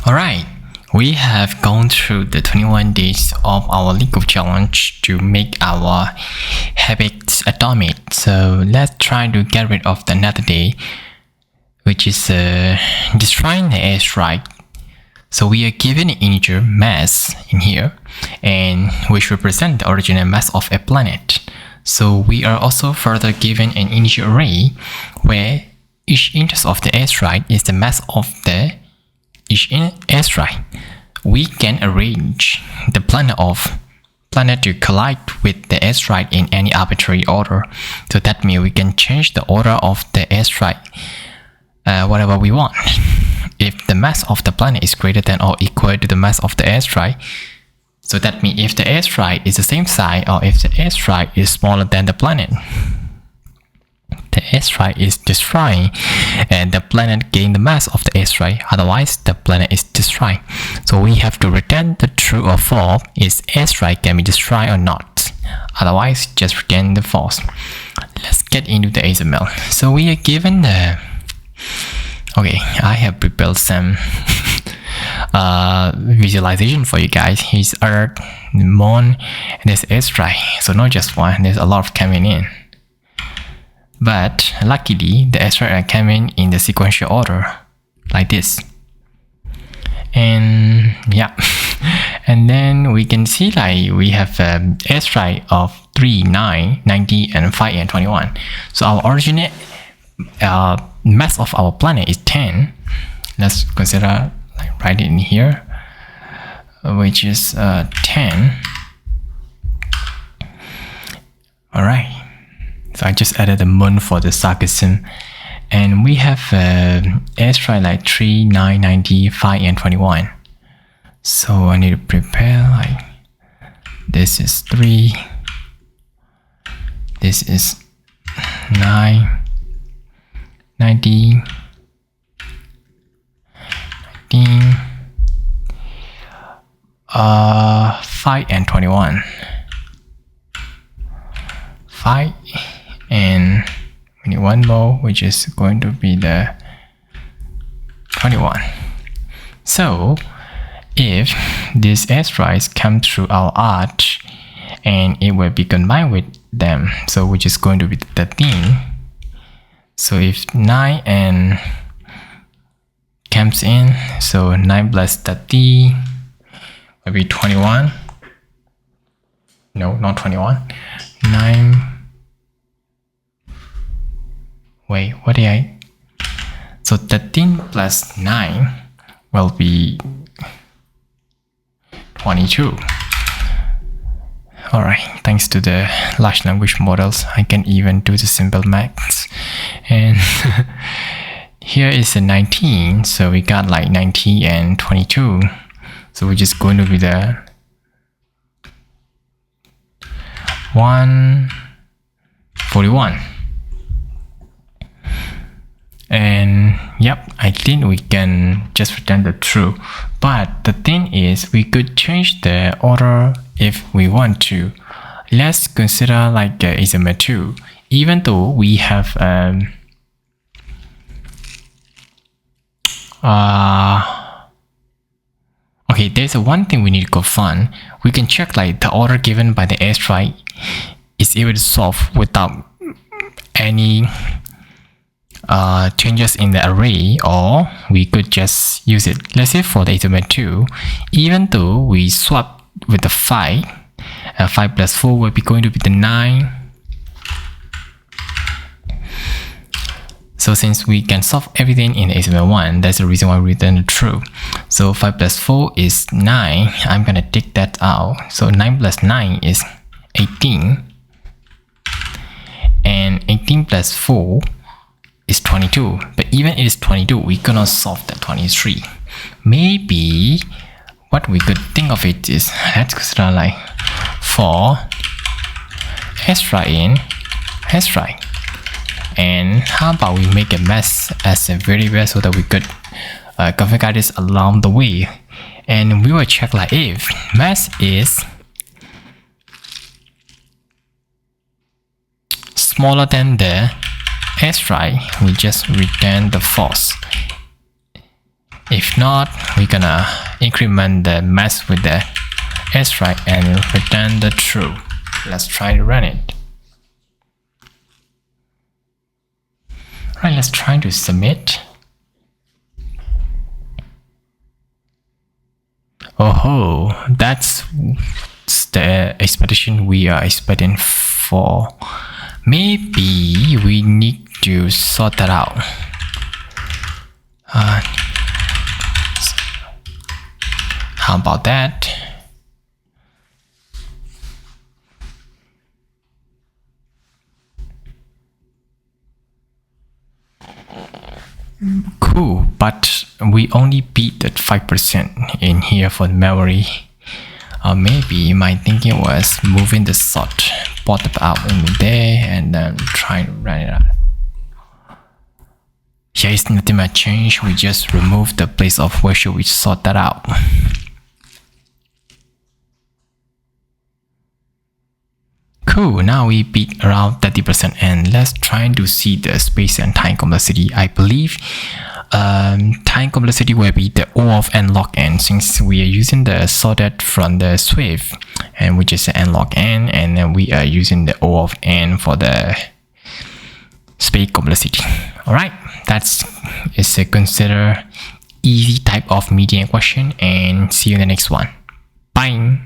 Alright, we have gone through the 21 days of our Leetcode challenge to make our habits atomic. So let's try to get rid of the another day, which is destroying the asteroid. So we are given an integer mass in here, and which represents the original mass of a planet. So we are also further given an integer array where each index of the asteroid is the mass of each asteroid. We can arrange the planet to collide with the asteroid in any arbitrary order. So that means we can change the order of the asteroid whatever we want. If the mass of the planet is greater than or equal to the mass of the asteroid, so that means if the asteroid is the same size or if the asteroid is smaller than the planet, the asteroid is destroying and the planet gain the mass of the asteroid, otherwise the planet is destroyed. So we have to return the true or false, is asteroid can be destroyed or not, otherwise just return the false. Let's get into the XML. So we are given the I have prepared some visualization for you guys. Here's Earth, Moon, and there's asteroid. So not just one, there's a lot of coming in. But luckily, the asteroids are coming in the sequential order, like this. And yeah, and then we can see like we have asteroid of 3, 9, 90, and 5 and 21. So our original mass of our planet is 10. Let's consider write it in here, which is 10. All right. So I just added the moon for the sarcasm, and we have asteroid like 3, 9, 90, 5, and 21. So I need to prepare like this is 3, this is 9, 90, 19, 5 and 21. 5 and we need one more, which is going to be the 21. So if these asteroids come through our arch and it will be combined with them, so which is going to be 13. So if 9 and comes in, so 9 plus 30 will be 21. No, not 21. 9. Wait, what did I? So 13 plus 9 will be 22. Alright, thanks to the large language models, I can even do the simple maths. And here is a 19, so we got like 90 and 22. So we're just going to be the 141. And yep, I think we can just return the true. But the thing is, we could change the order if we want to. Let's consider like XML 2. Even though we have okay, there's one thing we need to go fun. We can check like the order given by the asteroid is able to solve without any changes in the array, or we could just use it. Let's say for the XML 2, even though we swap with the 5, 5 plus 4 will be going to be the 9. So since we can solve everything in the XML 1, that's the reason why we return the true. So 5 plus 4 is 9. I'm gonna take that out. So 9 plus 9 is 18. And 18 plus 4 is 22. But even it is 22, we cannot solve that 23. Maybe what we could think of it is, let's consider like for asteroid in asteroid. And how about we make a mass as a variable so that we could configure this along the way. And we will check like if mass is smaller than the asteroid, we just return the false. If not, we're gonna increment the mass with the asteroid and return the true. Let's try to run it. Right, let's try to submit. Oh, that's the expectation we are expecting for. Maybe we need to sort that out. How about that? Cool, but we only beat that 5% in here for the memory. Or maybe my thinking was moving the sort bottom out in there and then try to run it out. Here is nothing much change, we just remove the place of where should we sort that out. Cool, now we beat around 30% and let's try to see the space and time complexity. I believe time complexity will be the O of n log n, since we are using the sorted from the Swift and which is n log n, and then we are using the O of n for the space complexity. Alright, that's a consider easy type of median question, and see you in the next one. Bye.